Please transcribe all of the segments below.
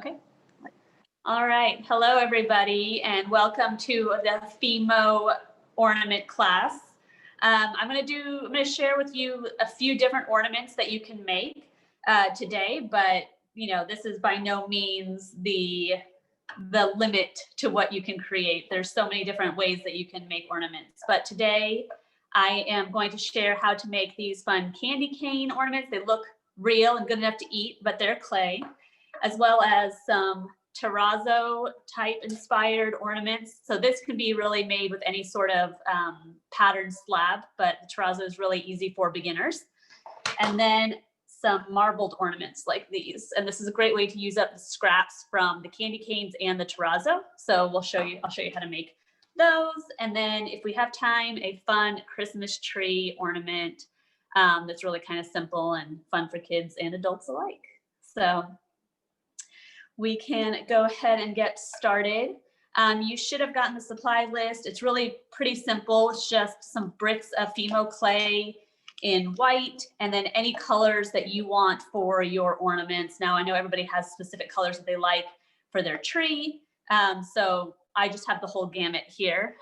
Okay. All right. Hello, everybody, and welcome to the FIMO ornament class. I'm going to share with you a few different ornaments that you can make today, but this is by no means the limit to what you can create. There's so many different ways that you can make ornaments, but today I am going to share how to make these fun candy cane ornaments. They look real and good enough to eat, but they're clay, as well as some terrazzo type inspired ornaments. So this can be really made with any sort of patterned slab, but the terrazzo is really easy for beginners. And then some marbled ornaments like these. And this is a great way to use up the scraps from the candy canes and the terrazzo. So I'll show you how to make those. And then if we have time, a fun Christmas tree ornament that's really kind of simple and fun for kids and adults alike. So we can go ahead and get started. You should have gotten the supply list. It's really pretty simple. It's just some bricks of FIMO clay in white, and then any colors that you want for your ornaments. Now, I know everybody has specific colors that they like for their tree. So I just have the whole gamut here,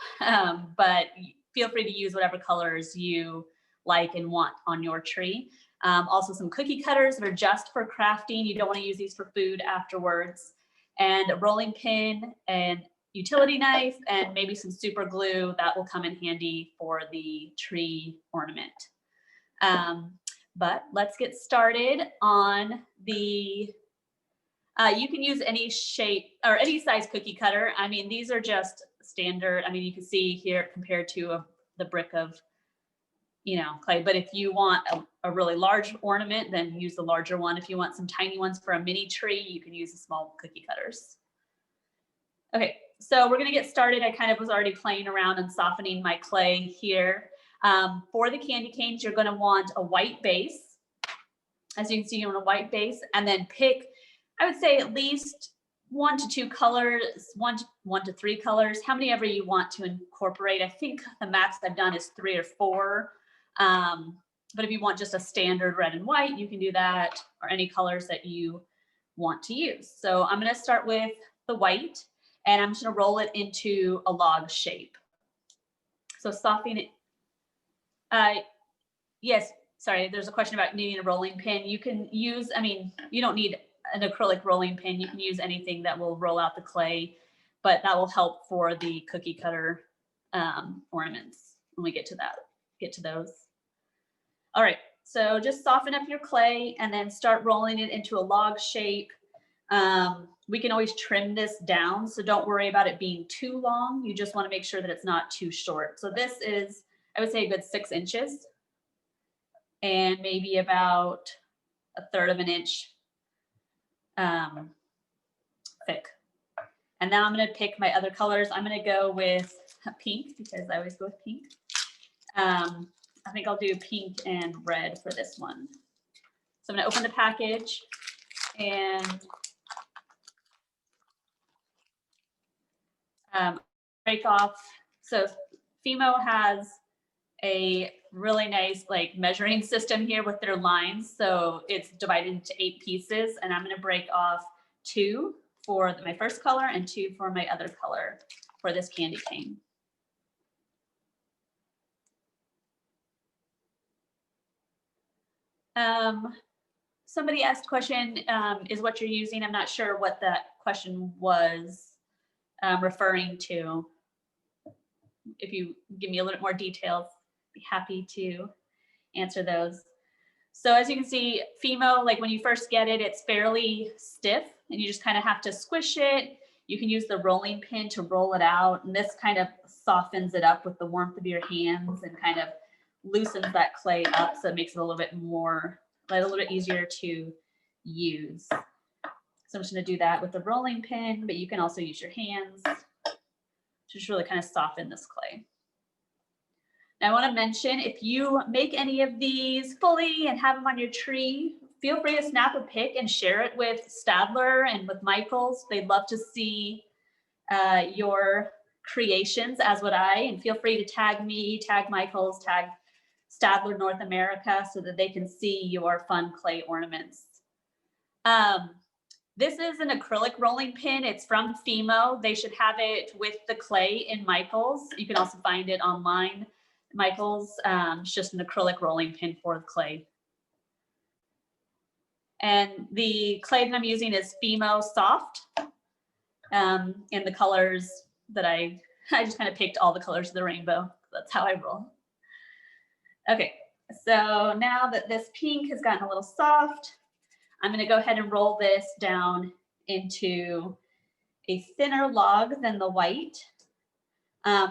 but feel free to use whatever colors you like and want on your tree. Also some cookie cutters that are just for crafting. You don't want to use these for food afterwards. And a rolling pin and utility knife and maybe some super glue that will come in handy for the tree ornament. But let's get started on the, you can use any shape or any size cookie cutter. I mean, these are just standard. I mean, you can see here compared to the brick of clay, but if you want a really large ornament, then use the larger one. If you want some tiny ones for a mini tree, you can use the small cookie cutters. Okay, so we're gonna get started. I kind of was already playing around and softening my clay here. For the candy canes, you're gonna want a white base. As you can see, you want a white base, and then pick, I would say at least 1 to 2 colors, one to 3 colors, how many ever you want to incorporate. I think the max I've done is 3 or 4. But if you want just a standard red and white, you can do that, or any colors that you want to use. So I'm going to start with the white, and I'm just going to roll it into a log shape. So soften it. Yes, sorry, there's a question about needing a rolling pin. You can use, I mean, you don't need an acrylic rolling pin. You can use anything that will roll out the clay, but that will help for the cookie cutter ornaments when we get to those. All right, so just soften up your clay and then start rolling it into a log shape. We can always trim this down, so don't worry about it being too long. You just want to make sure that it's not too short. So this is, I would say, a good 6 inches and maybe about 1/3 of an inch thick. And now I'm going to pick my other colors. I'm going to go with pink because I always go with pink. I think I'll do pink and red for this one. So I'm going to open the package and break off. So FIMO has a really nice measuring system here with their lines. So it's divided into 8 pieces, and I'm going to break off 2 for my first color and 2 for my other color for this candy cane. Somebody asked a question, is what you're using? I'm not sure what that question was referring to. If you give me a little bit more details, I'd be happy to answer those. So as you can see, FIMO, when you first get it, it's fairly stiff and you just kind of have to squish it. You can use the rolling pin to roll it out, and this kind of softens it up with the warmth of your hands and kind of loosens that clay up, so it makes it a little bit easier to use. So I'm just going to do that with the rolling pin, but you can also use your hands to just really kind of soften this clay. Now I want to mention, if you make any of these fully and have them on your tree, feel free to snap a pic and share it with Stadler and with Michaels. They'd love to see your creations, as would I, and feel free to tag me, tag Michaels, tag Stadler North America so that they can see your fun clay ornaments. This is an acrylic rolling pin. It's from FIMO. They should have it with the clay in Michael's. You can also find it online. Michael's, it's just an acrylic rolling pin for the clay. And the clay that I'm using is FIMO Soft. In the colors that I just kind of picked all the colors of the rainbow. That's how I roll. Okay, so now that this pink has gotten a little soft, I'm going to go ahead and roll this down into a thinner log than the white,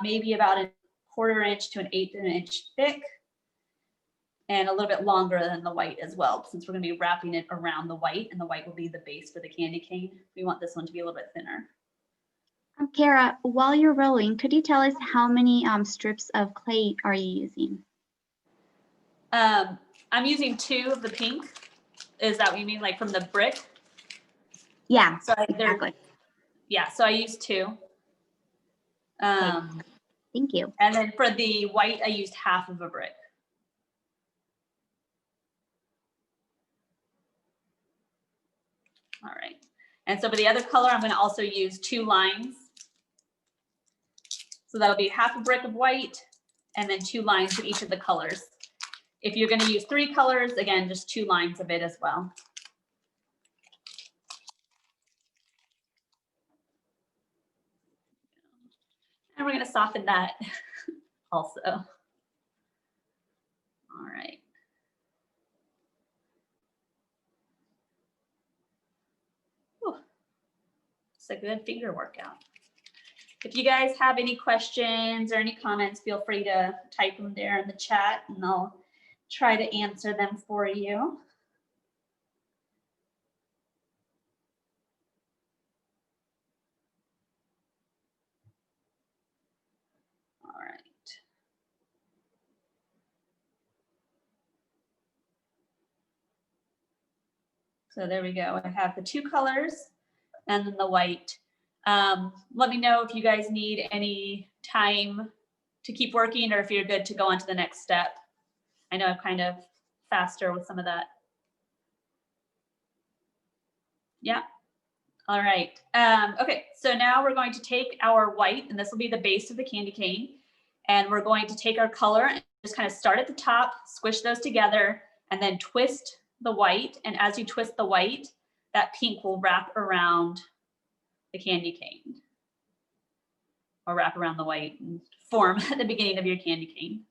maybe about a 1/4 inch to an 1/8 inch thick, and a little bit longer than the white as well, since we're going to be wrapping it around the white, and the white will be the base for the candy cane. We want this one to be a little bit thinner. Kara, while you're rolling, could you tell us how many strips of clay are you using? I'm using 2 of the pink. Is that what you mean, like from the brick? Yeah, so exactly. Yeah, so I used 2. Okay. Thank you. And then for the white, I used 1/2 of a brick. All right. And so for the other color, I'm going to also use 2 lines. So that'll be 1/2 a brick of white and then 2 lines of each of the colors. If you're going to use 3 colors, again, just 2 lines of it as well. And we're going to soften that also. All right. Whew. It's a good finger workout. If you guys have any questions or any comments, feel free to type them there in the chat and I'll try to answer them for you. All right. So there we go. I have the 2 colors and then the white. Let me know if you guys need any time to keep working or if you're good to go on to the next step. I know I'm kind of faster with some of that. Yeah. All right. Okay, so now we're going to take our white, and this will be the base of the candy cane, and we're going to take our color and just kind of start at the top, squish those together, and then twist the white. And as you twist the white, that pink will wrap around the candy cane, or wrap around the white and form at the beginning of your candy cane.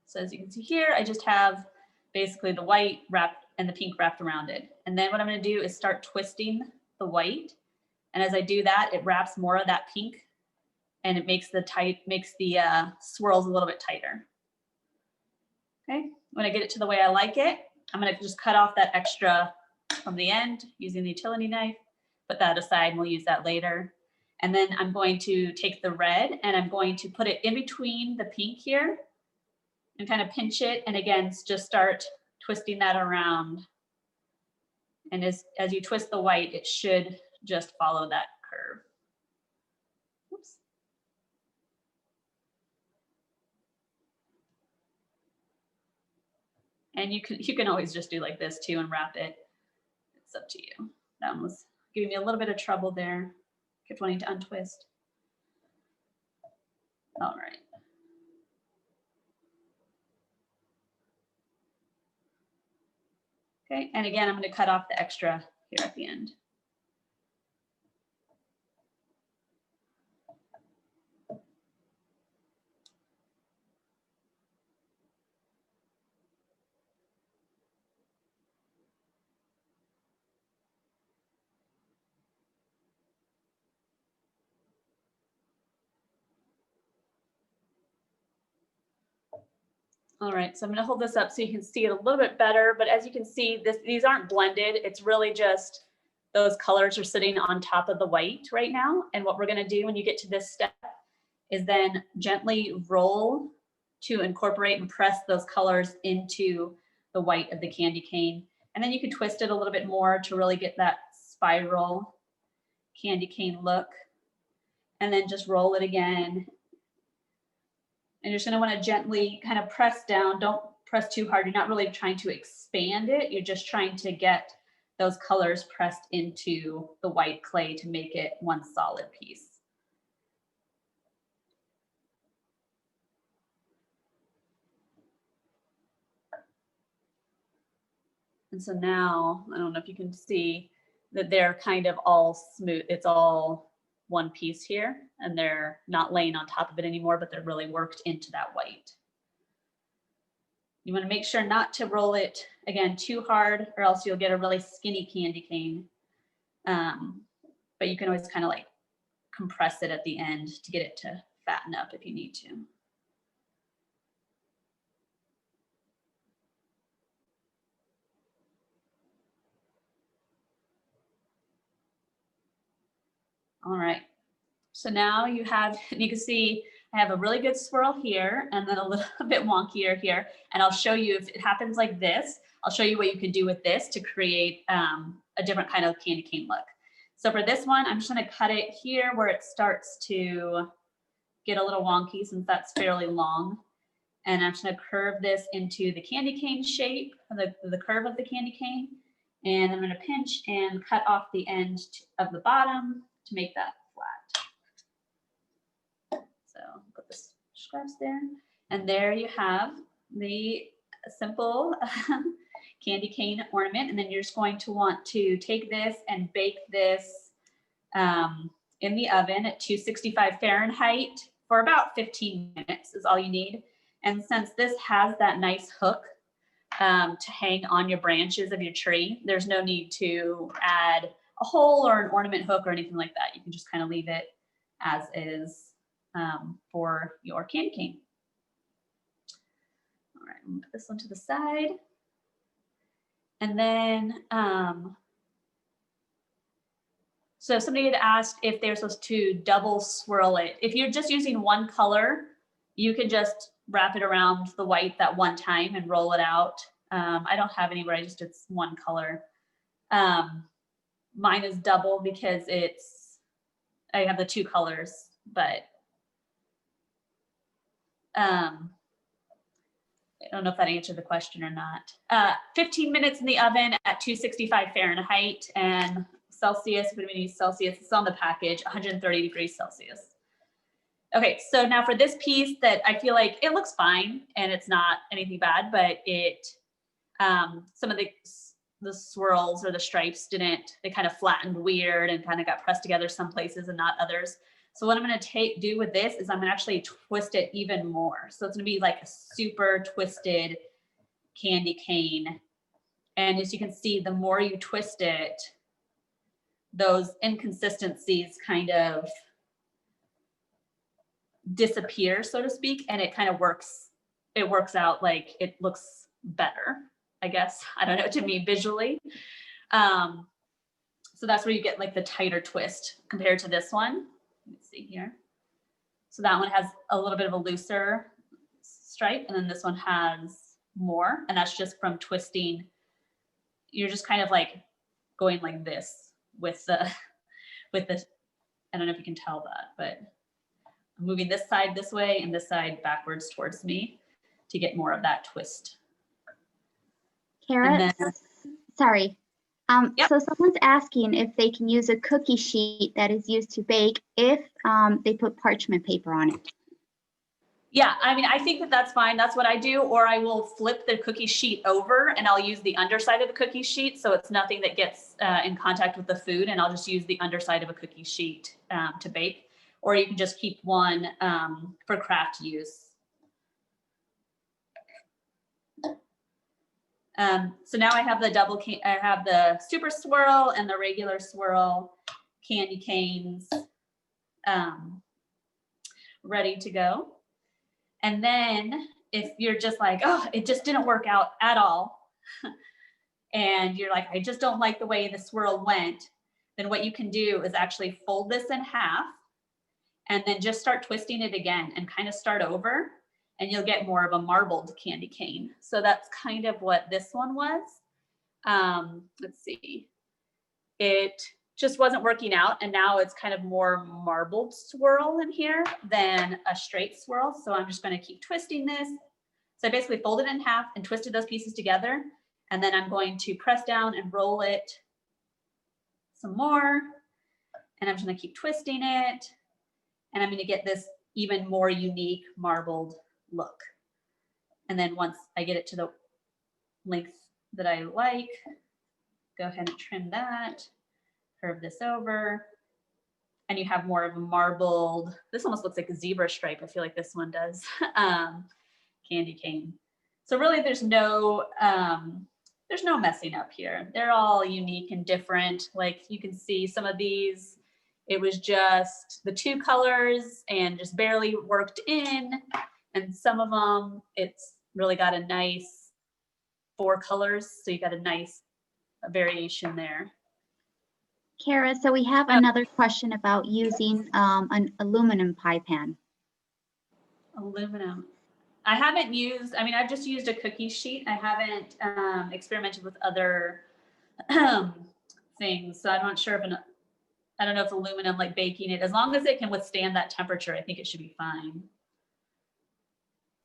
So as you can see here, I just have basically the white wrapped and the pink wrapped around it. And then what I'm going to do is start twisting the white. And as I do that, it wraps more of that pink and it makes the swirls a little bit tighter. Okay, when I get it to the way I like it, I'm going to just cut off that extra from the end using the utility knife, put that aside and we'll use that later. And then I'm going to take the red and I'm going to put it in between the pink here and kind of pinch it. And again, just start twisting that around. And as you twist the white, it should just follow that curve. Oops. And you can always just do like this too and wrap it. It's up to you. That one was giving me a little bit of trouble there. Kept wanting to untwist. All right. Okay, and again, I'm going to cut off the extra here at the end. All right, so I'm going to hold this up so you can see it a little bit better. But as you can see, these aren't blended. It's really just those colors are sitting on top of the white right now. And what we're going to do when you get to this step is then gently roll to incorporate and press those colors into the white of the candy cane. And then you can twist it a little bit more to really get that spiral candy cane look. And then just roll it again. And you're just going to want to gently kind of press down. Don't press too hard. You're not really trying to expand it. You're just trying to get those colors pressed into the white clay to make it one solid piece. And so now, I don't know if you can see that they're kind of all smooth. It's all one piece here, and they're not laying on top of it anymore, but they're really worked into that white. You want to make sure not to roll it, again, too hard, or else you'll get a really skinny candy cane. But you can always kind of like compress it at the end to get it to fatten up if you need to. All right, so now you have, you can see I have a really good swirl here and then a little bit wonkier here. And I'll show you if it happens like this, I'll show you what you can do with this to create a different kind of candy cane look. So for this one, I'm just gonna cut it here where it starts to get a little wonky since that's fairly long. And I'm just gonna curve this into the candy cane shape, the curve of the candy cane. And I'm gonna pinch and cut off the end of the bottom to make that flat. So put the scraps there. And there you have the simple candy cane ornament. And then you're just going to want to take this and bake this in the oven at 265 Fahrenheit for about 15 minutes is all you need. And since this has that nice hook to hang on your branches of your tree, there's no need to add a hole or an ornament hook or anything like that. You can just kind of leave it as is for your candy cane. All right, I'm gonna put this one to the side. And then, so somebody had asked if they're supposed to double swirl it. If you're just using one color, you can just wrap it around the white that one time and roll it out. I don't have any where I just did one color. Mine is double because I have the two colors, but I don't know if that answered the question or not. 15 minutes in the oven at 265 Fahrenheit and Celsius, what do we need Celsius? It's on the package, 130 degrees Celsius. Okay, so now for this piece that I feel like it looks fine and it's not anything bad, but it, some of the swirls or the stripes they kind of flattened weird and kind of got pressed together some places and not others. So what I'm going to do with this is I'm going to actually twist it even more. So it's going to be like a super twisted candy cane. And as you can see, the more you twist it, those inconsistencies kind of disappear, so to speak, and it kind of works out like it looks better, I guess. I don't know, to me visually. So that's where you get like the tighter twist compared to this one. Let's see here. So that one has a little bit of a looser stripe, and then this one has more, and that's just from twisting. You're just kind of like going like this with the, I don't know if you can tell that, but I'm moving this side this way and this side backwards towards me to get more of that twist. Kara, sorry. Yep. So someone's asking if they can use a cookie sheet that is used to bake if they put parchment paper on it. Yeah, I mean, I think that that's fine. That's what I do. Or I will flip the cookie sheet over and I'll use the underside of the cookie sheet. So it's nothing that gets in contact with the food, and I'll just use the underside of a cookie sheet to bake. Or you can just keep one for craft use. So now I have I have the super swirl and the regular swirl candy canes ready to go. And then if you're just like, oh, it just didn't work out at all, and you're like, I just don't like the way the swirl went, then what you can do is actually fold this in half and then just start twisting it again and kind of start over, and you'll get more of a marbled candy cane. So that's kind of what this one was. Let's see. It just wasn't working out, and now it's kind of more marbled swirl in here than a straight swirl. So I'm just going to keep twisting this, So I basically folded it in half and twisted those pieces together. And then I'm going to press down and roll it some more. And I'm just going to keep twisting it. And I'm going to get this even more unique marbled look. And then once I get it to the length that I like, go ahead and trim that, curve this over. And you have more of a marbled, this almost looks like a zebra stripe. I feel like this one does, candy cane. So really there's no messing up here. They're all unique and different. Like you can see some of these, it was just the two colors and just barely worked in. And some of them, it's really got a nice 4 colors. So you got a nice variation there. Kara, so we have another question about using an aluminum pie pan. Aluminum. I haven't used, I mean, I've just used a cookie sheet. I haven't experimented with other things. So I'm not sure if I don't know if aluminum, like baking it, as long as it can withstand that temperature, I think it should be fine.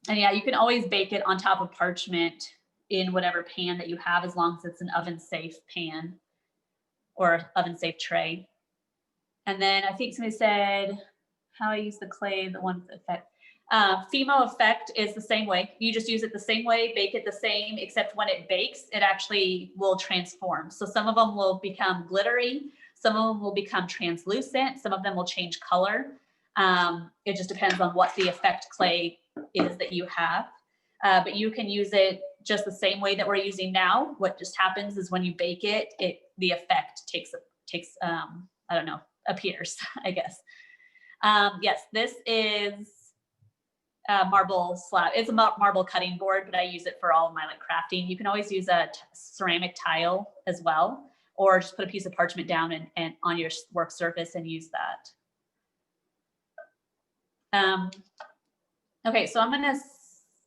And yeah, you can always bake it on top of parchment in whatever pan that you have, as long as it's an oven safe pan or oven safe tray. And then I think somebody said how I use the clay, the one with effect. FIMO EFFECT is the same way. You just use it the same way, bake it the same, except when it bakes, it actually will transform. So some of them will become glittery, some of them will become translucent, some of them will change color. It just depends on what the effect clay is that you have. But you can use it just the same way that we're using now. What just happens is when you bake it, the effect takes I don't know, appears, I guess. Yes, this is a marble slab. It's a marble cutting board, but I use it for all of my like crafting. You can always use a ceramic tile as well, or just put a piece of parchment down and on your work surface and use that. Okay, so I'm gonna,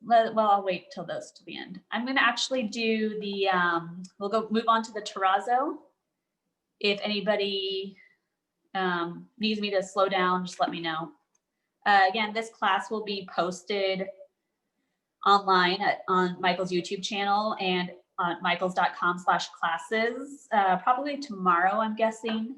well, I'll wait till those to the end. I'm gonna actually do the, we'll move on to the terrazzo. If anybody needs me to slow down, just let me know. Again, this class will be posted online on Michael's YouTube channel and on michaels.com/classes, probably tomorrow, I'm guessing.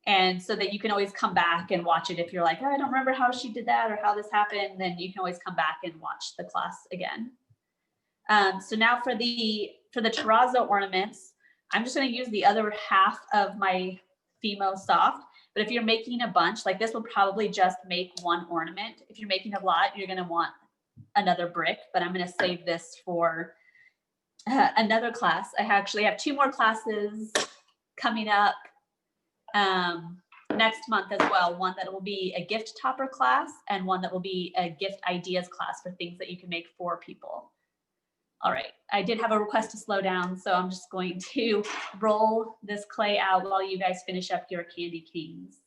And so that you can always come back and watch it. If you're like, oh, I don't remember how she did that or how this happened, then you can always come back and watch the class again. So now for the terrazzo ornaments, I'm just going to use the other half of my FIMO Soft. But if you're making a bunch, like this will probably just make one ornament. If you're making a lot, you're going to want another brick, but I'm going to save this for another class. I actually have 2 more classes coming up next month as well. One that will be a gift topper class and one that will be a gift ideas class for things that you can make for people. All right, I did have a request to slow down, so I'm just going to roll this clay out while you guys finish up your candy canes.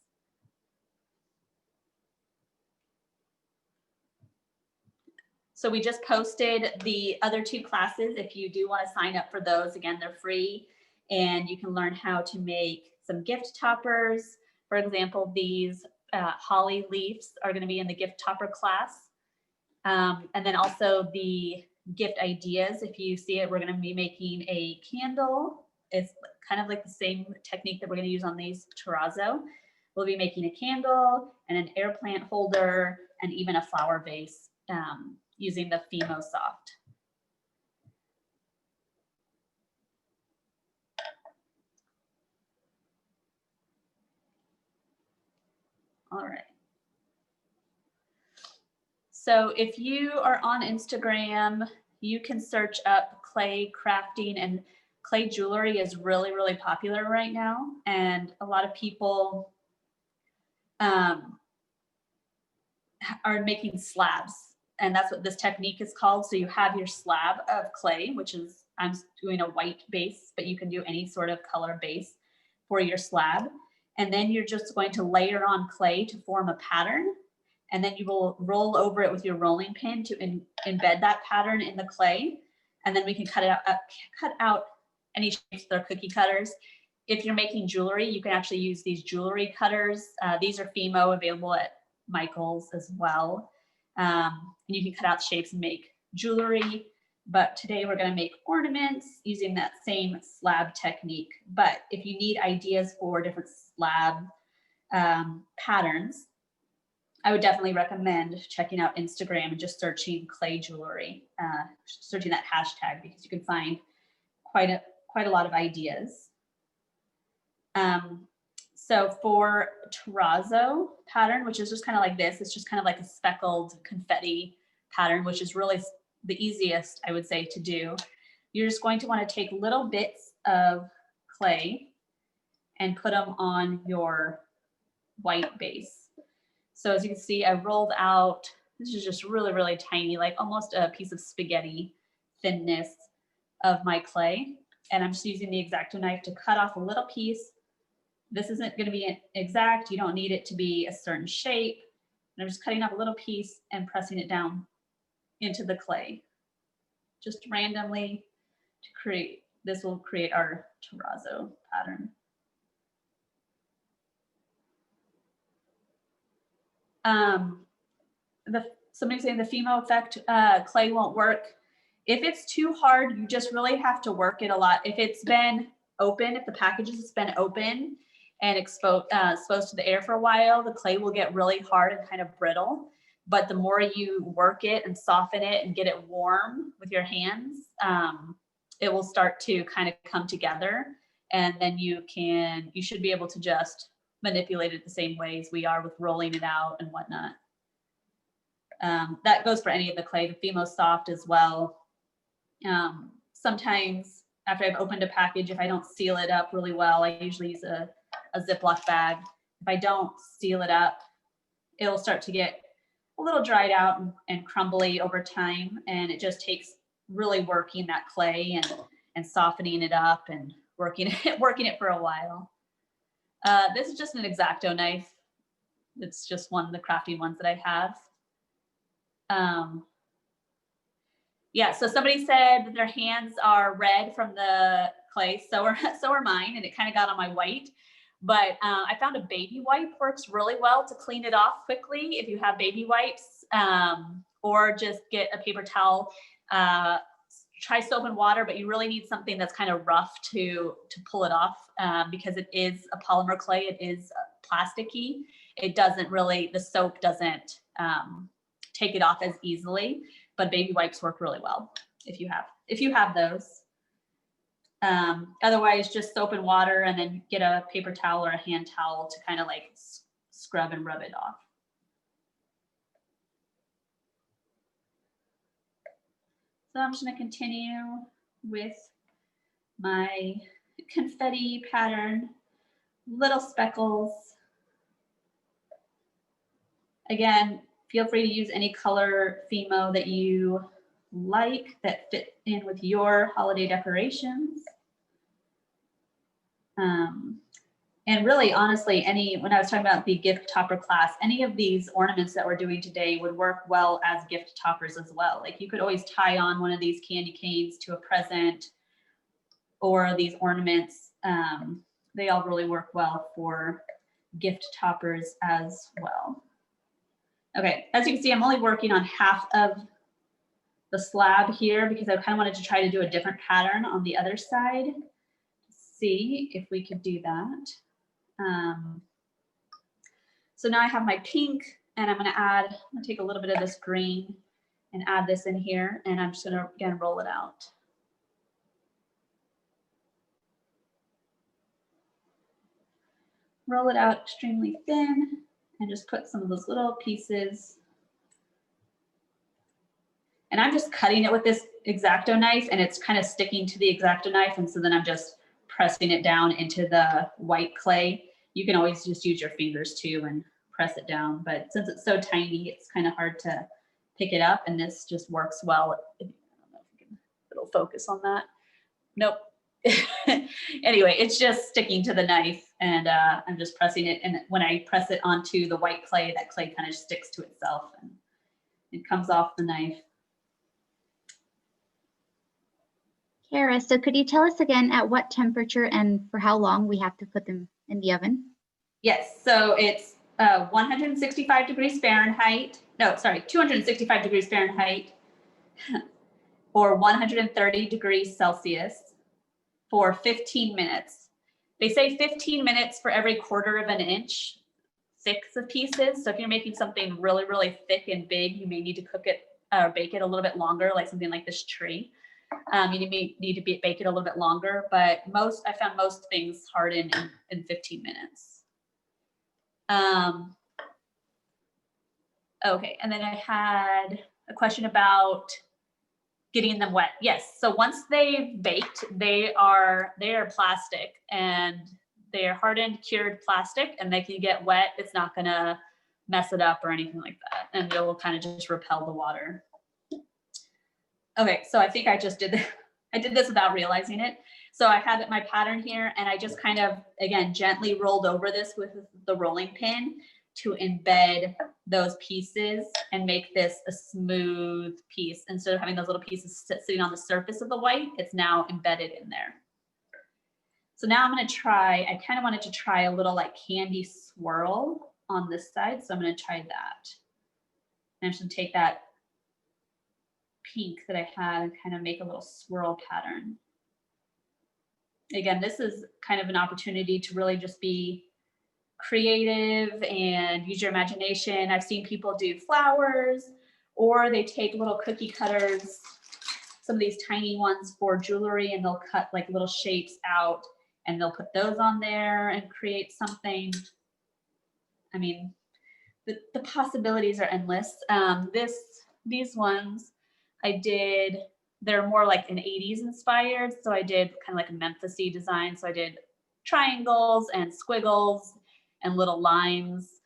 So we just posted the other 2 classes. If you do want to sign up for those, again, they're free and you can learn how to make some gift toppers. For example, these holly leaves are going to be in the gift topper class. And then also the gift ideas. If you see it, we're going to be making a candle. It's kind of like the same technique that we're going to use on these terrazzo. We'll be making a candle and an air plant holder and even a flower vase using the FIMO Soft. All right. So if you are on Instagram, you can search up clay crafting, and clay jewelry is really, really popular right now. And a lot of people are making slabs, and that's what this technique is called. So you have your slab of clay, which is, I'm doing a white base, but you can do any sort of color base for your slab. And then you're just going to layer on clay to form a pattern. And then you will roll over it with your rolling pin to embed that pattern in the clay. And then we can cut out any shapes that are cookie cutters. If you're making jewelry, you can actually use these jewelry cutters. These are FIMO, available at Michael's as well. And you can cut out shapes and make jewelry. But today we're going to make ornaments using that same slab technique. But if you need ideas for different slab patterns, I would definitely recommend checking out Instagram and just searching clay jewelry, searching that hashtag, because you can find quite a lot of ideas. So for terrazzo pattern, which is just kind of like this, it's just kind of like a speckled confetti pattern, which is really the easiest, I would say, to do. You're just going to want to take little bits of clay and put them on your white base. So as you can see, I rolled out, this is just really, really tiny, like almost a piece of spaghetti thinness of my clay. And I'm just using the X-Acto knife to cut off a little piece. This isn't going to be exact. You don't need it to be a certain shape. And I'm just cutting up a little piece and pressing it down into the clay, just randomly to create, this will create our terrazzo pattern. Somebody's saying the FIMO effect clay won't work. If it's too hard, you just really have to work it a lot. If it's been open, if the package has been open and exposed to the air for a while, the clay will get really hard and kind of brittle. But the more you work it and soften it and get it warm with your hands, it will start to kind of come together. And then you should be able to just manipulate it the same way as we are with rolling it out and whatnot. That goes for any of the clay, the FIMO Soft as well. Sometimes after I've opened a package, if I don't seal it up really well, I usually use a Ziploc bag. If I don't seal it up, it'll start to get a little dried out and crumbly over time. And it just takes really working that clay and softening it up and working it for a while. This is just an X-Acto knife. It's just one of the crafting ones that I have. Yeah, so somebody said that their hands are red from the clay, so are mine, and it kind of got on my white. But I found a baby wipe works really well to clean it off quickly if you have baby wipes, or just get a paper towel. Try soap and water, but you really need something that's kind of rough to pull it off, because it is a polymer clay. It is plasticky. It doesn't really, the soap doesn't take it off as easily, but baby wipes work really well if you have those. Otherwise, just soap and water, and then get a paper towel or a hand towel to kind of like scrub and rub it off. So I'm just going to continue with my confetti pattern, little speckles. Again, feel free to use any color FIMO that you like that fit in with your holiday decorations. And really, honestly, when I was talking about the gift topper class, any of these ornaments that we're doing today would work well as gift toppers as well. Like you could always tie on one of these candy canes to a present, or these ornaments. They all really work well for gift toppers as well. Okay, as you can see, I'm only working on half of the slab here because I kind of wanted to try to do a different pattern on the other side. See if we could do that. So now I have my pink, and I'm going to take a little bit of this green and add this in here, and I'm just going to again roll it out. Roll it out extremely thin and just put some of those little pieces. And I'm just cutting it with this X-Acto knife, and it's kind of sticking to the X-Acto knife, and so then I'm just pressing it down into the white clay. You can always just use your fingers too and press it down, but since it's so tiny, it's kind of hard to pick it up, and this just works well. I don't know if it'll focus on that. Nope. Anyway, it's just sticking to the knife, and I'm just pressing it, and when I press it onto the white clay, that clay kind of sticks to itself and it comes off the knife. Kara, so could you tell us again at what temperature and for how long we have to put them in the oven? Yes, so it's 165 degrees Fahrenheit. No, sorry, 265 degrees Fahrenheit or 130 degrees Celsius for 15 minutes. They say 15 minutes for every quarter of an inch thick of pieces. So if you're making something really, really thick and big, you may need to cook it or bake it a little bit longer, like something like this tree. You need to bake it a little bit longer, but I found most things harden in 15 minutes. Okay, and then I had a question about getting them wet. Yes, so once they've baked, they are plastic and they are hardened, cured plastic, and they can get wet. It's not gonna mess it up or anything like that, and it will kind of just repel the water. Okay, so I think I just did I did this without realizing it. So I had my pattern here, and I just kind of, again, gently rolled over this with the rolling pin to embed those pieces and make this a smooth piece. Instead of having those little pieces sitting on the surface of the white, it's now embedded in there. So now I'm going to try, I kind of wanted to try a little like candy swirl on this side. So I'm going to try that. And I'm just going to take that pink that I had and kind of make a little swirl pattern. Again, this is kind of an opportunity to really just be creative and use your imagination. I've seen people do flowers, or they take little cookie cutters, some of these tiny ones for jewelry, and they'll cut like little shapes out and they'll put those on there and create something. I mean, the possibilities are endless. These ones I did, they're more like an 80s inspired. So I did kind of like a Memphis-y design. So I did triangles and squiggles and little lines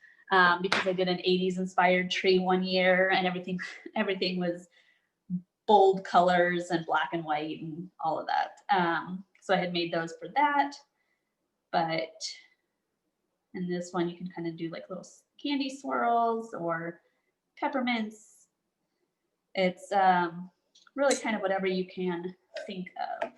because I did an 80s inspired tree one year, and everything was bold colors and black and white and all of that. So I had made those for that. But in this one, you can kind of do like little candy swirls or peppermints. It's really kind of whatever you can think of.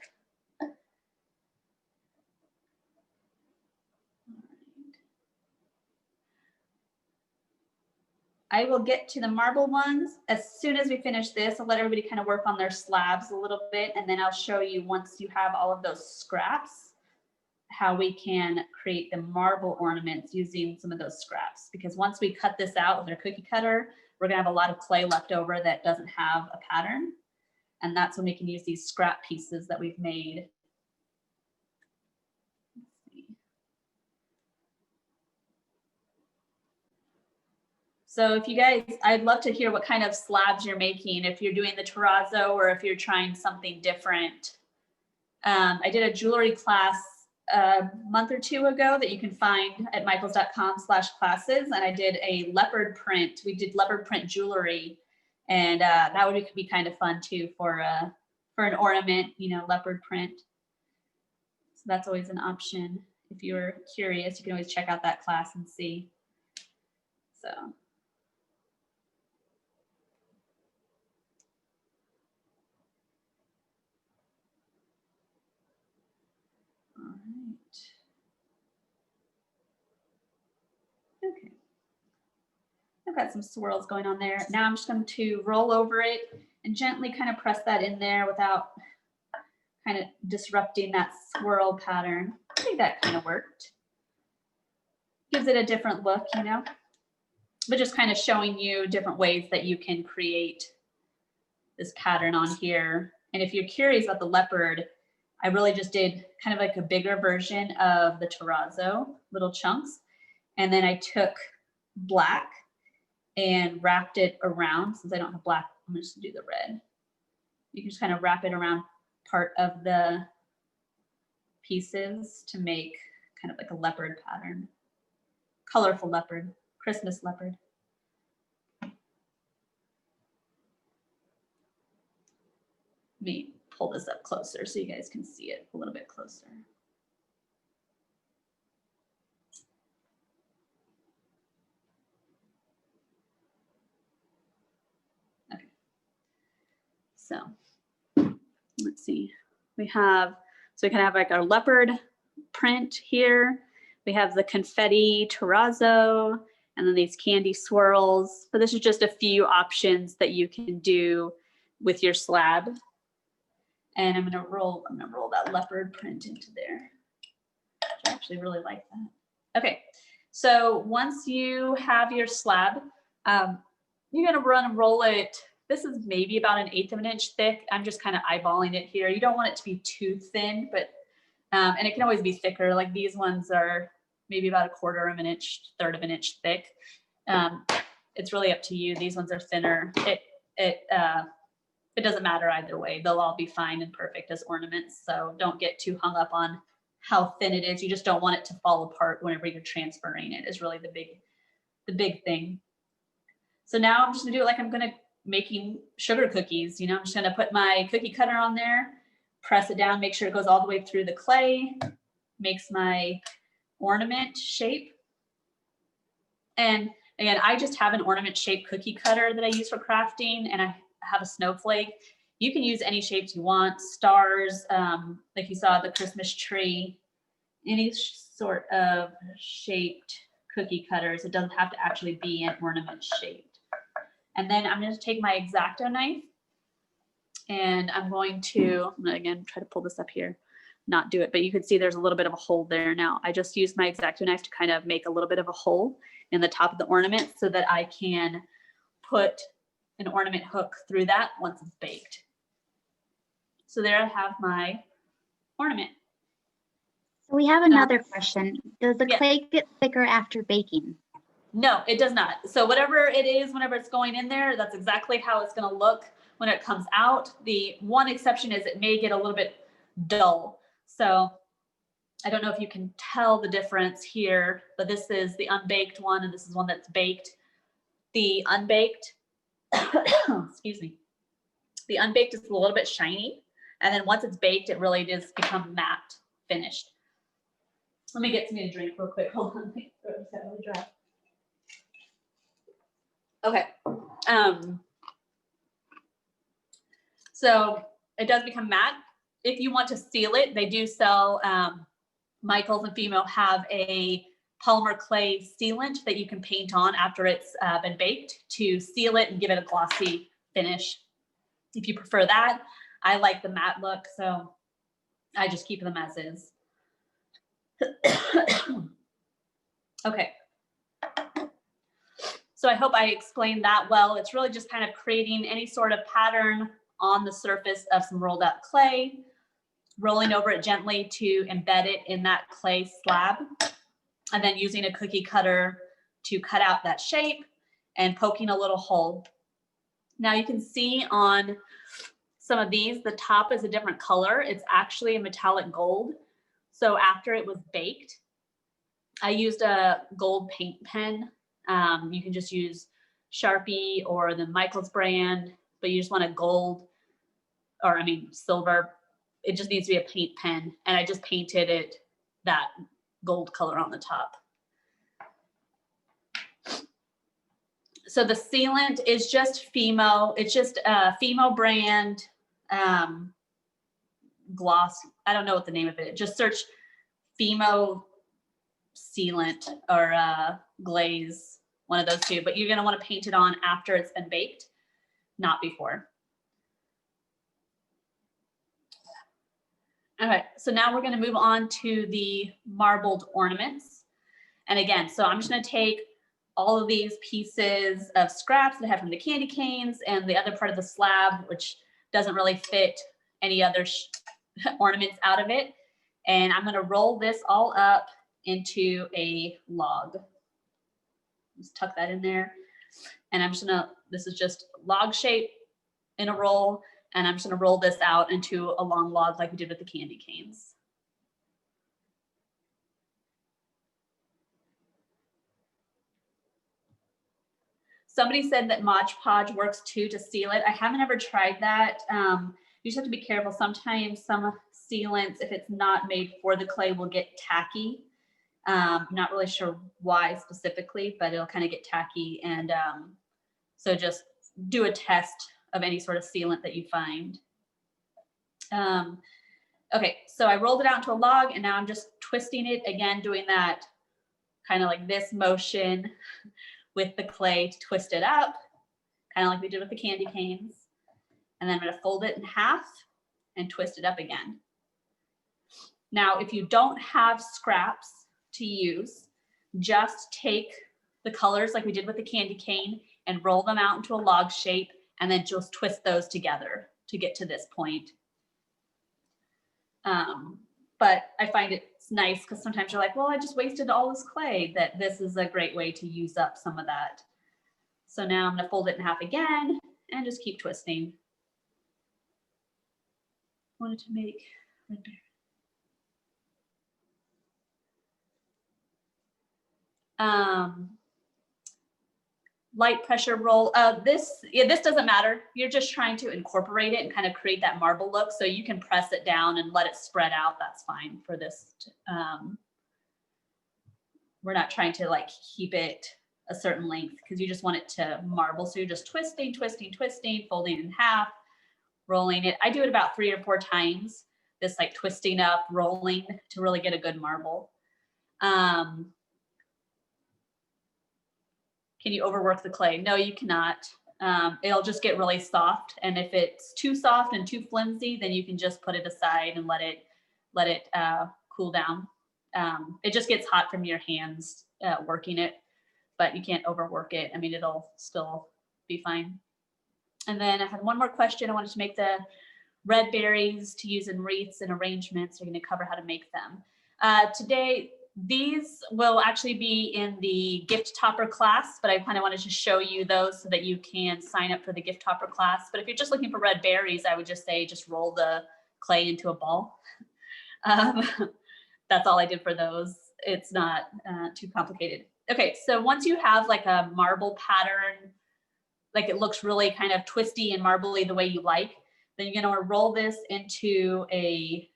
I will get to the marble ones as soon as we finish this. I'll let everybody kind of work on their slabs a little bit, and then I'll show you, once you have all of those scraps, how we can create the marble ornaments using some of those scraps. Because once we cut this out with our cookie cutter, we're gonna have a lot of clay left over that doesn't have a pattern. And that's when we can use these scrap pieces that we've made. So if you guys, I'd love to hear what kind of slabs you're making, if you're doing the terrazzo or if you're trying something different. I did a jewelry class a month or two ago that you can find at michaels.com/classes, and I did a leopard print. We did leopard print jewelry, and that would be kind of fun too for an ornament, you know, leopard print. So that's always an option. If you're curious, you can always check out that class and see. So. All right. Okay. I've got some swirls going on there. Now I'm just going to roll over it and gently kind of press that in there without kind of disrupting that swirl pattern. I think that kind of worked. Gives it a different look, you know, but just kind of showing you different ways that you can create this pattern on here. And if you're curious about the leopard, I really just did kind of like a bigger version of the terrazzo, little chunks. And then I took black and wrapped it around. Since I don't have black, I'm just gonna do the red. You can just kind of wrap it around part of the pieces to make kind of like a leopard pattern. Colorful leopard, Christmas leopard. Let me pull this up closer so you guys can see it a little bit closer. Okay. So let's see. We kind of have like our leopard print here. We have the confetti terrazzo, And then these candy swirls. But this is just a few options that you can do with your slab. And I'm gonna roll that leopard print into there. I actually really like that. Okay, so once you have your slab, you're gonna run and roll it. This is maybe about 1/8 of an inch thick. I'm just kind of eyeballing it here. You don't want it to be too thin, but, and it can always be thicker. Like these ones are maybe about 1/4 of an inch, 1/3 of an inch thick. It's really up to you. These ones are thinner. It doesn't matter either way. They'll all be fine and perfect as ornaments. So don't get too hung up on how thin it is. You just don't want it to fall apart whenever you're transferring it is really the big thing. So now I'm just gonna do it like I'm gonna making sugar cookies. You know, I'm just gonna put my cookie cutter on there, press it down, make sure it goes all the way through the clay, makes my ornament shape. And again, I just have an ornament shaped cookie cutter that I use for crafting, and I have a snowflake. You can use any shapes you want, stars, like you saw the Christmas tree, any sort of shaped cookie cutters. It doesn't have to actually be an ornament shaped. And then I'm going to take my X-Acto knife, and I'm going to again try to pull this up here, not do it, but you can see there's a little bit of a hole there now. I just used my X-Acto knife to kind of make a little bit of a hole in the top of the ornament so that I can put an ornament hook through that once it's baked. So there I have my ornament. So we have another question. Does the yeah. clay get thicker after baking? No, it does not. So whatever it is, whenever it's going in there, that's exactly how it's going to look when it comes out. The one exception is it may get a little bit dull. So I don't know if you can tell the difference here, but this is the unbaked one, and this is one that's baked. The unbaked, excuse me, the unbaked is a little bit shiny, and then once it's baked, it really does become matte finished. Let me get something to drink real quick. Hold on, my throat just got really dry. Okay. So it does become matte. If you want to seal it, they do sell, Michaels and FIMO have a polymer clay sealant that you can paint on after it's been baked to seal it and give it a glossy finish. If you prefer that, I like the matte look, so I just keep them as is. Okay. So I hope I explained that well. It's really just kind of creating any sort of pattern on the surface of some rolled out clay, rolling over it gently to embed it in that clay slab, and then using a cookie cutter to cut out that shape and poking a little hole. Now you can see on some of these, the top is a different color. It's actually a metallic gold. So after it was baked, I used a gold paint pen. You can just use Sharpie or the Michaels brand, but you just want a gold, or I mean silver. It just needs to be a paint pen. And I just painted it that gold color on the top. So the sealant is just FIMO. It's just a FIMO brand gloss. I don't know what the name of it is. Just search FIMO sealant or glaze, one of those two. But you're going to want to paint it on after it's been baked, not before. Okay, so now we're going to move on to the marbled ornaments. And again, so I'm just going to take all of these pieces of scraps that I have from the candy canes and the other part of the slab, which doesn't really fit any other ornaments out of it. And I'm going to roll this all up into a log. Just tuck that in there. And I'm just going to, this is just log shape in a roll. And I'm just going to roll this out into a long log like we did with the candy canes. Somebody said that Mod Podge works too to seal it. I haven't ever tried that. You just have to be careful. Sometimes some sealants, if it's not made for the clay, will get tacky. Not really sure why specifically, but it'll kind of get tacky. And so just do a test of any sort of sealant that you find. Okay, so I rolled it out into a log, and now I'm just twisting it again, doing that kind of like this motion with the clay to twist it up, kind of like we did with the candy canes. And then I'm going to fold it in half and twist it up again. Now, if you don't have scraps to use, just take the colors like we did with the candy cane and roll them out into a log shape, and then just twist those together to get to this point. But I find it's nice because sometimes you're like, well, I just wasted all this clay, that this is a great way to use up some of that. So now I'm going to fold it in half again and just keep twisting. Wanted to make red berry. Light pressure roll. This doesn't matter. You're just trying to incorporate it and kind of create that marble look. So you can press it down and let it spread out. That's fine for this. We're not trying to like keep it a certain length because you just want it to marble. So you're just twisting, twisting, twisting, folding in half, rolling it. I do it about 3 or 4 times. This like twisting up, rolling to really get a good marble. Can you overwork the clay? No, you cannot. It'll just get really soft. And if it's too soft and too flimsy, then you can just put it aside and let it cool down. It just gets hot from your hands working it, but you can't overwork it. I mean, it'll still be fine. And then I had one more question. I wanted to make the red berries to use in wreaths and arrangements. We're going to cover how to make them. Today, these will actually be in the gift topper class, but I kind of wanted to show you those so that you can sign up for the gift topper class. But if you're just looking for red berries, I would just say just roll the clay into a ball. That's all I did for those. It's not too complicated. Okay, so once you have like a marble pattern, like it looks really kind of twisty and marbly the way you like, then you're going to roll this into a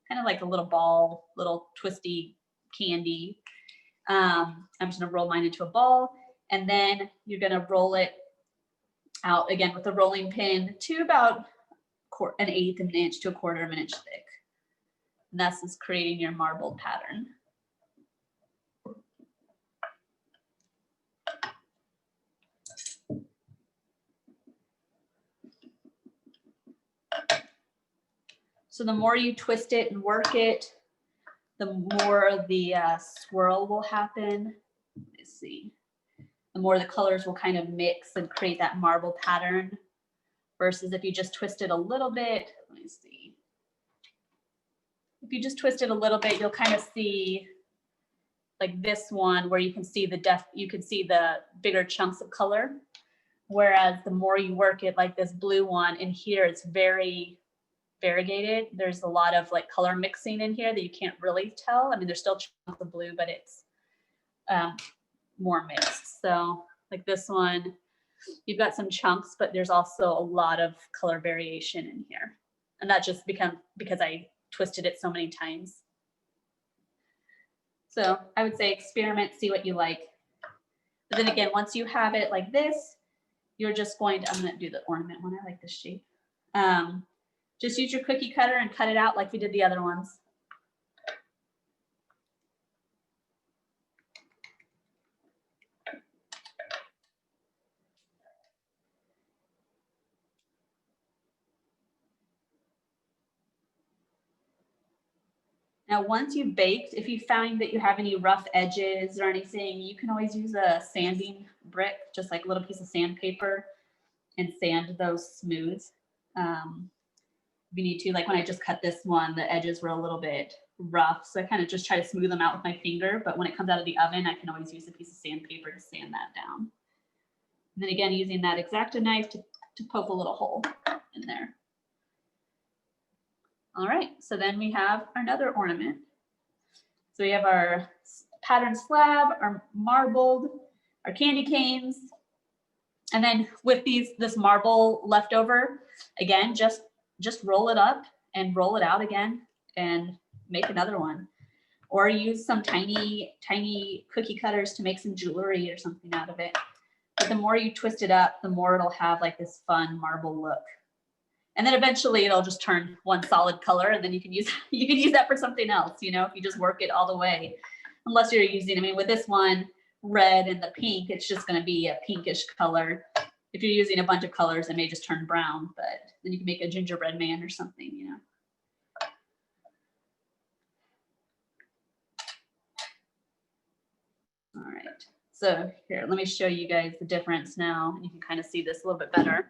kind of like a little ball, little twisty candy. I'm just going to roll mine into a ball, and then you're going to roll it out again with a rolling pin to about 1/8 of an inch to 1/4 of an inch thick. And that's just creating your marbled pattern. So the more you twist it and work it, the more the swirl will happen. Let's see. The more the colors will kind of mix and create that marble pattern, versus if you just twist it a little bit. Let me see. If you just twist it a little bit, you'll kind of see like this one where you can see the bigger chunks of color. Whereas the more you work it, like this blue one in here, it's very variegated. There's a lot of like color mixing in here that you can't really tell. I mean, there's still chunks of blue, but it's more mixed. So like this one, you've got some chunks, but there's also a lot of color variation in here. And that just because I twisted it so many times. So I would say experiment, see what you like. But then again, once you have it like this, you're just going to, I'm going to do the ornament one. I like this shape. Just use your cookie cutter and cut it out like we did the other ones. Now, once you've baked, if you find that you have any rough edges or anything, you can always use a sanding brick, just like a little piece of sandpaper, and sand those smooth. If you need to, like when I just cut this one, the edges were a little bit rough, so I kind of just try to smooth them out with my finger, but when it comes out of the oven, I can always use a piece of sandpaper to sand that down. And then again, using that X-Acto knife to poke a little hole in there. All right, so then we have another ornament. So we have our pattern slab, our marbled, our candy canes, and then with this marble left over, again, just roll it up and roll it out again and make another one. Or use some tiny cookie cutters to make some jewelry or something out of it. But the more you twist it up, the more it'll have like this fun marble look. And then eventually it'll just turn one solid color, and then you can use that for something else, you know, if you just work it all the way. unless you're using, I mean, with this one, red and the pink, it's just going to be a pinkish color. If you're using a bunch of colors, it may just turn brown, but then you can make a gingerbread man or something, you know. All right, so here, let me show you guys the difference now. You can kind of see this a little bit better.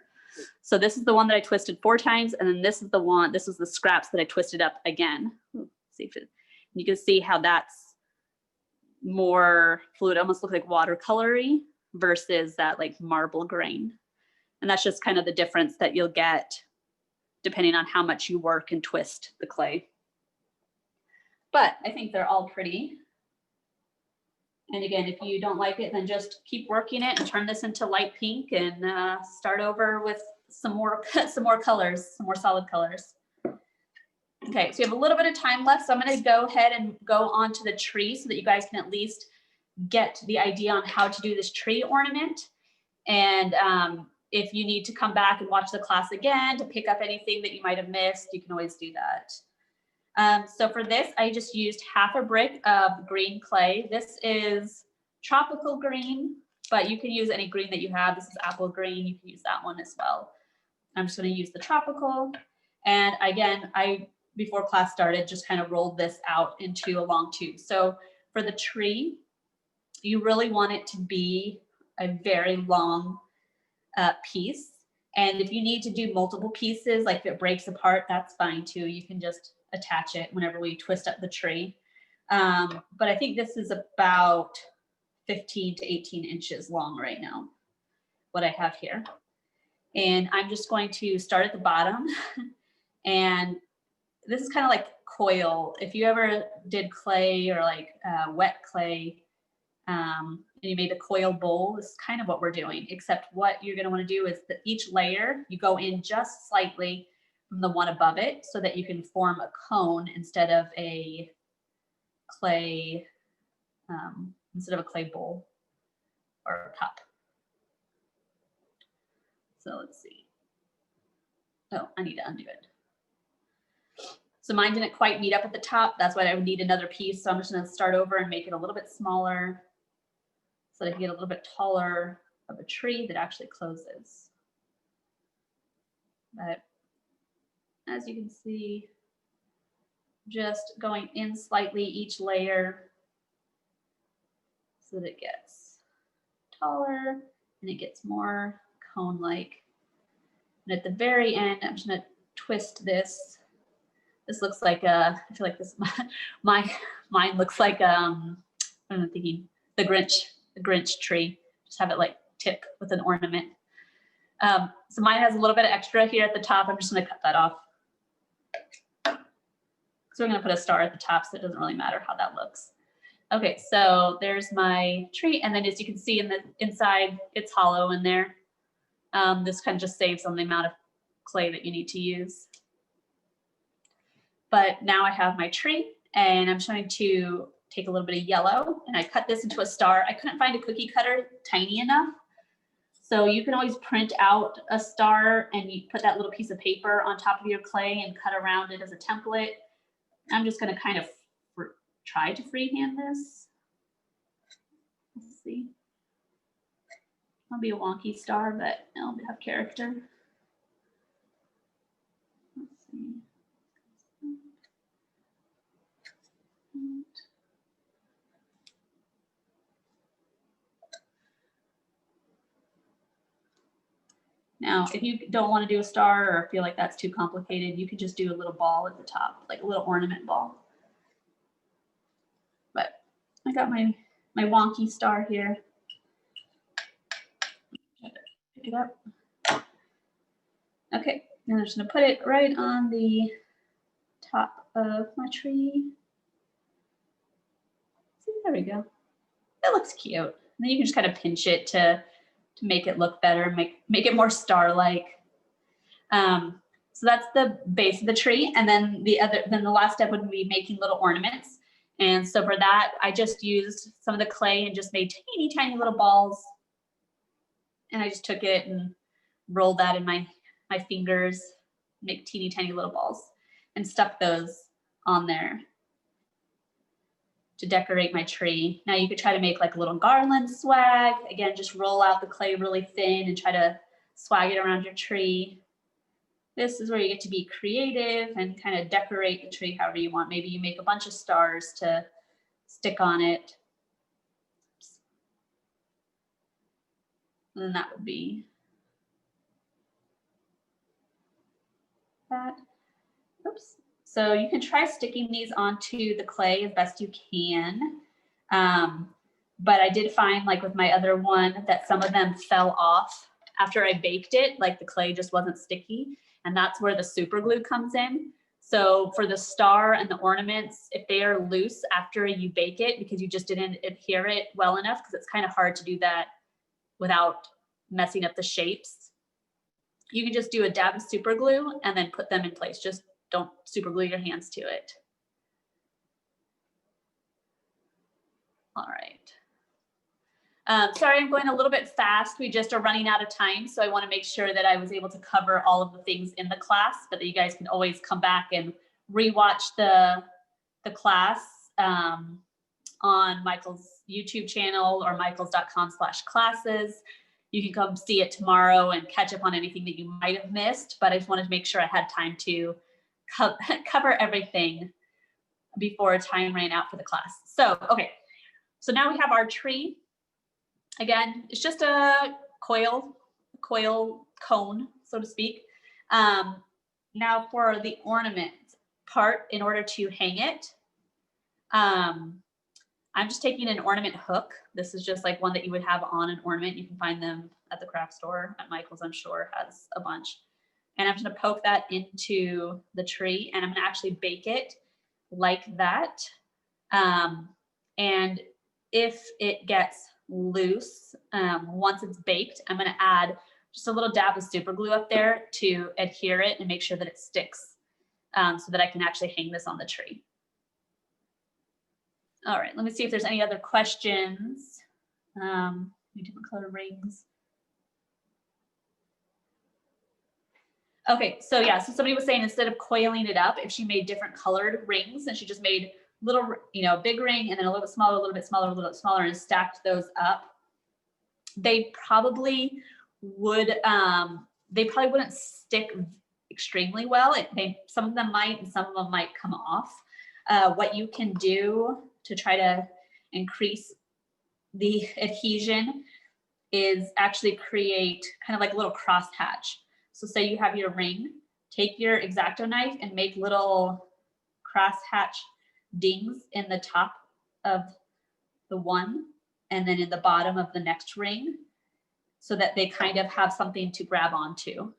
So this is the one that I twisted 4 times, and then this is the one, this is the scraps that I twisted up again. Ooh, see if it, you can see how that's more fluid, almost look like watercolory versus that like marble grain. And that's just kind of the difference that you'll get depending on how much you work and twist the clay. But I think they're all pretty. And again, if you don't like it, then just keep working it and turn this into light pink and start over with some more colors, some more solid colors. Okay, so you have a little bit of time left. So I'm going to go ahead and go on to the tree so that you guys can at least get the idea on how to do this tree ornament. And if you need to come back and watch the class again to pick up anything that you might have missed, you can always do that. So for this, I just used half a brick of green clay. This is tropical green, but you can use any green that you have. This is apple green. You can use that one as well. I'm just going to use the tropical. And again, before class started, just kind of rolled this out into a long tube. So for the tree, you really want it to be a very long piece. And if you need to do multiple pieces, like if it breaks apart, that's fine too. You can just attach it whenever we twist up the tree. But I think this is about 15 to 18 inches long right now, what I have here. And I'm just going to start at the bottom. And this is kind of like coil. If you ever did clay or like wet clay, and you made a coil bowl, this is kind of what we're doing, except what you're going to want to do is that each layer, you go in just slightly from the one above it so that you can form a cone instead of a clay bowl or a cup. So let's see. Oh, I need to undo it. So mine didn't quite meet up at the top. That's why I would need another piece. So I'm just going to start over and make it a little bit smaller so that I can get a little bit taller of a tree that actually closes. But as you can see, just going in slightly each layer so that it gets taller and it gets more cone-like. And at the very end, I'm just going to twist this. This looks like I feel like this, mine looks like, I'm thinking the Grinch tree. Just have it like tip with an ornament. So mine has a little bit of extra here at the top. I'm just going to cut that off. So we're going to put a star at the top, so it doesn't really matter how that looks. Okay, so there's my tree. And then as you can see in the inside, it's hollow in there. This kind of just saves on the amount of clay that you need to use. But now I have my tree and I'm trying to take a little bit of yellow and I cut this into a star. I couldn't find a cookie cutter tiny enough. So you can always print out a star and you put that little piece of paper on top of your clay and cut around it as a template. I'm just going to kind of try to freehand this. Let's see. It'll be a wonky star, but it'll have character. Let's see. Now, if you don't want to do a star or feel like that's too complicated, you could just do a little ball at the top, like a little ornament ball. But I got my wonky star here. Pick it up. Okay, and I'm just going to put it right on the top of my tree. See, there we go. That looks cute. And then you can just kind of pinch it to make it look better, make it more star-like. So that's the base of the tree. And then the last step would be making little ornaments. And so for that, I just used some of the clay and just made teeny tiny little balls. And I just took it and rolled that in my fingers, make teeny tiny little balls and stuck those on there. to decorate my tree. Now you could try to make like a little garland swag. Again, just roll out the clay really thin and try to swag it around your tree. This is where you get to be creative and kind of decorate the tree however you want. Maybe you make a bunch of stars to stick on it. And that would be that. Oops. So you can try sticking these onto the clay as best you can. But I did find, like with my other one, that some of them fell off after I baked it, like the clay just wasn't sticky. And that's where the super glue comes in. So for the star and the ornaments, if they are loose after you bake it because you just didn't adhere it well enough, because it's kind of hard to do that without messing up the shapes, you can just do a dab of super glue and then put them in place. Just don't super glue your hands to it. All right. Sorry, I'm going a little bit fast. We just are running out of time. So I want to make sure that I was able to cover all of the things in the class, but that you guys can always come back and rewatch the class on Michael's YouTube channel or michaels.com/classes. You can come see it tomorrow and catch up on anything that you might have missed, but I just wanted to make sure I had time to cover everything before time ran out for the class. So, okay, so now we have our tree. Again, it's just a coil cone, so to speak. Now for the ornament part, in order to hang it, I'm just taking an ornament hook. This is just like one that you would have on an ornament. You can find them at the craft store. At Michael's, I'm sure, has a bunch. And I'm just gonna poke that into the tree, and I'm gonna actually bake it like that. And if it gets loose, once it's baked, I'm gonna add just a little dab of super glue up there to adhere it and make sure that it sticks, so that I can actually hang this on the tree. All right, let me see if there's any other questions. Different color rings. Okay, so yeah, so somebody was saying instead of coiling it up, if she made different colored rings and she just made little, big ring and then a little bit smaller, a little bit smaller, a little bit smaller, and stacked those up, they probably would, they probably wouldn't stick extremely well. Some of them might, and some of them might come off. What you can do to try to increase the adhesion is actually create kind of like a little crosshatch. So say you have your ring, take your X-Acto knife and make little crosshatch dings in the top of the one and then in the bottom of the next ring, so that they kind of have something to grab onto.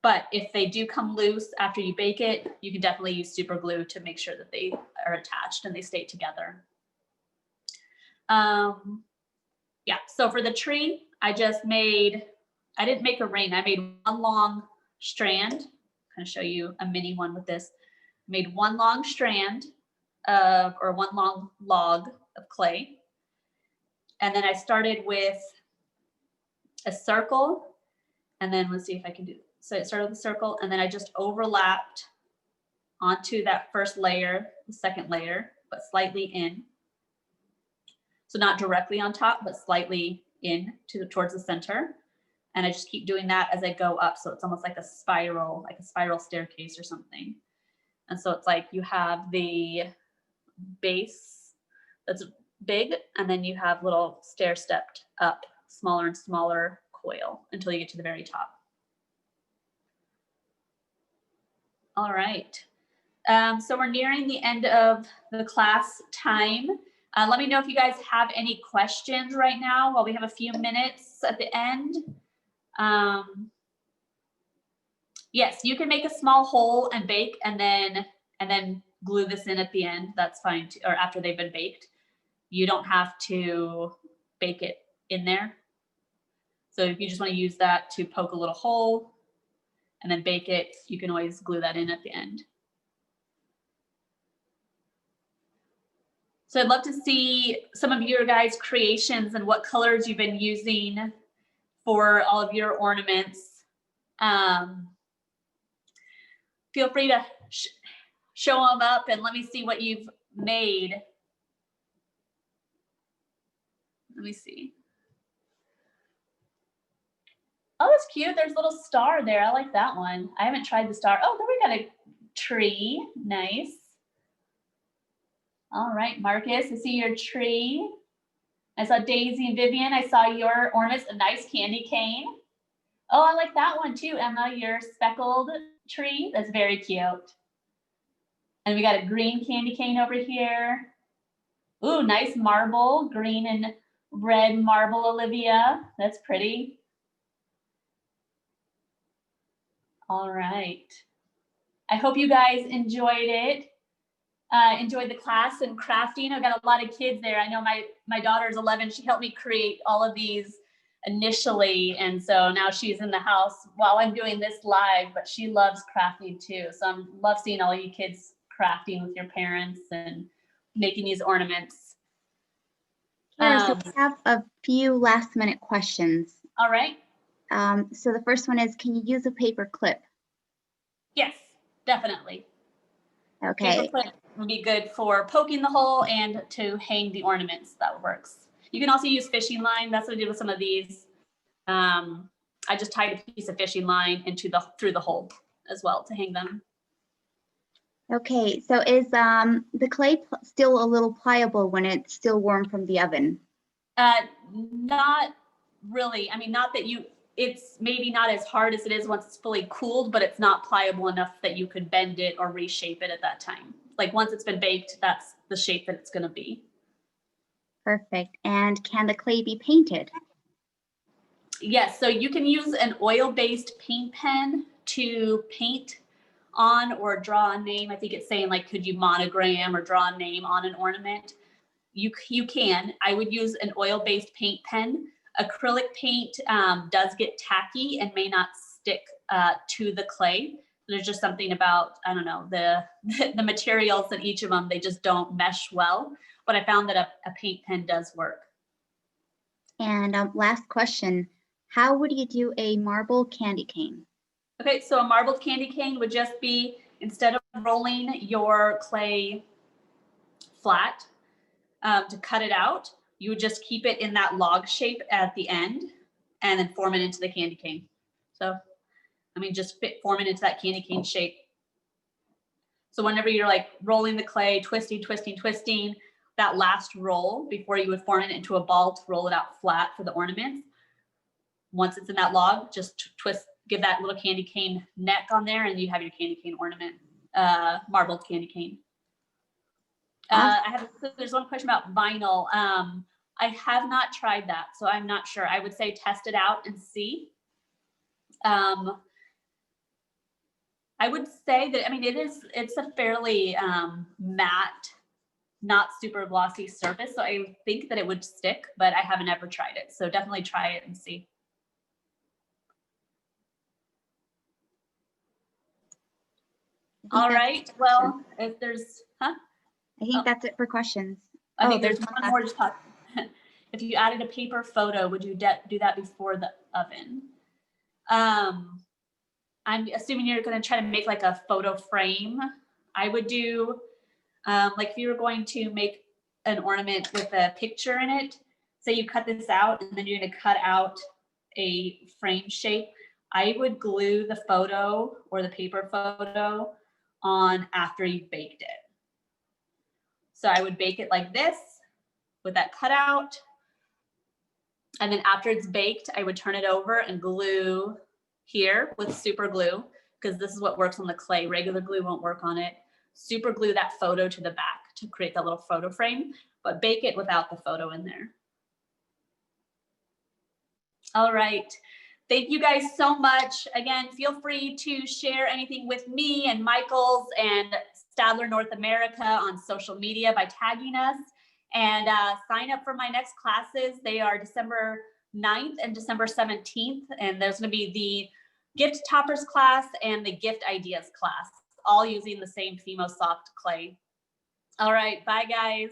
But if they do come loose after you bake it, you can definitely use super glue to make sure that they are attached and they stay together. Yeah, so for the tree, I didn't make a ring. I made one long strand. Kind of show you a mini one with this. I made one long strand or one long log of clay. And then I started with a circle, and then let's see if I can do it. So I started with a circle, and then I just overlapped onto that first layer, the second layer, but slightly in. So not directly on top, but slightly in towards the center. And I just keep doing that as I go up. So it's almost like a spiral staircase or something. And so it's like you have the base that's big, and then you have little stair-stepped up, smaller and smaller coil until you get to the very top. All right. So we're nearing the end of the class time. Let me know if you guys have any questions right now while we have a few minutes at the end. Yes, you can make a small hole and bake and then glue this in at the end. That's fine too, or after they've been baked. You don't have to bake it in there. So if you just want to use that to poke a little hole and then bake it, you can always glue that in at the end. So I'd love to see some of your guys' creations and what colors you've been using for all of your ornaments. Feel free to show them up and let me see what you've made. Let me see. Oh, that's cute. There's a little star there. I like that one. I haven't tried the star. Oh, there we got a tree. Nice. All right, Marcus, I see your tree. I saw Daisy and Vivian. I saw your ornaments, a nice candy cane. Oh, I like that one too, Emma, your speckled tree. That's very cute. And we got a green candy cane over here. Ooh, nice marble, green and red marble, Olivia. That's pretty. All right. I hope you guys enjoyed it. Enjoyed the class and crafting. I've got a lot of kids there. I know my daughter's 11. She helped me create all of these initially. And so now she's in the house while I'm doing this live, but she loves crafting too. So I love seeing all you kids crafting with your parents and making these ornaments. So we have a few last minute questions. All right. So the first one is, can you use a paper clip? Yes, definitely. Okay. Paper clip would be good for poking the hole and to hang the ornaments. That works. You can also use fishing line. That's what I did with some of these. I just tied a piece of fishing line through the hole as well to hang them. Okay, so is the clay still a little pliable when it's still warm from the oven? Not really. I mean, not that it's maybe not as hard as it is once it's fully cooled, but it's not pliable enough that you could bend it or reshape it at that time. Like once it's been baked, that's the shape that it's going to be. Perfect. And can the clay be painted? Yes, so you can use an oil-based paint pen to paint on or draw a name. I think it's saying like, could you monogram or draw a name on an ornament? You can. I would use an oil-based paint pen. Acrylic paint does get tacky and may not stick to the clay. There's just something about, I don't know, the materials in each of them, they just don't mesh well. But I found that a paint pen does work. And last question, how would you do a marble candy cane? Okay, so a marbled candy cane would just be, instead of rolling your clay flat to cut it out, you would just keep it in that log shape at the end and then form it into the candy cane. So, I mean, just form it into that candy cane shape. So whenever you're like rolling the clay, twisting, that last roll before you would form it into a ball to roll it out flat for the ornaments. Once it's in that log, just twist, give that little candy cane neck on there and you have your candy cane ornament, marbled candy cane. There's one question about vinyl. I have not tried that, so I'm not sure. I would say test it out and see. I would say that, I mean, it's a fairly matte, not super glossy surface. So I think that it would stick, but I haven't ever tried it. So definitely try it and see. All right. Well, if there's, I think that's it for questions. I think there's one more just talk. If you added a paper photo, would you do that before the oven? I'm assuming you're going to try to make like a photo frame. I would do, like if you were going to make an ornament with a picture in it, say you cut this out and then you're going to cut out a frame shape, I would glue the photo or the paper photo on after you've baked it. So I would bake it like this with that cutout. And then after it's baked, I would turn it over and glue here with super glue, because this is what works on the clay. Regular glue won't work on it. Super glue that photo to the back to create that little photo frame, but bake it without the photo in there. All right. Thank you guys so much. Again, feel free to share anything with me and Michaels and Stadler North America on social media by tagging us, and sign up for my next classes. They are December 9th and December 17th. And there's going to be the gift toppers class and the gift ideas class, all using the same FIMO Soft clay. All right. Bye, guys.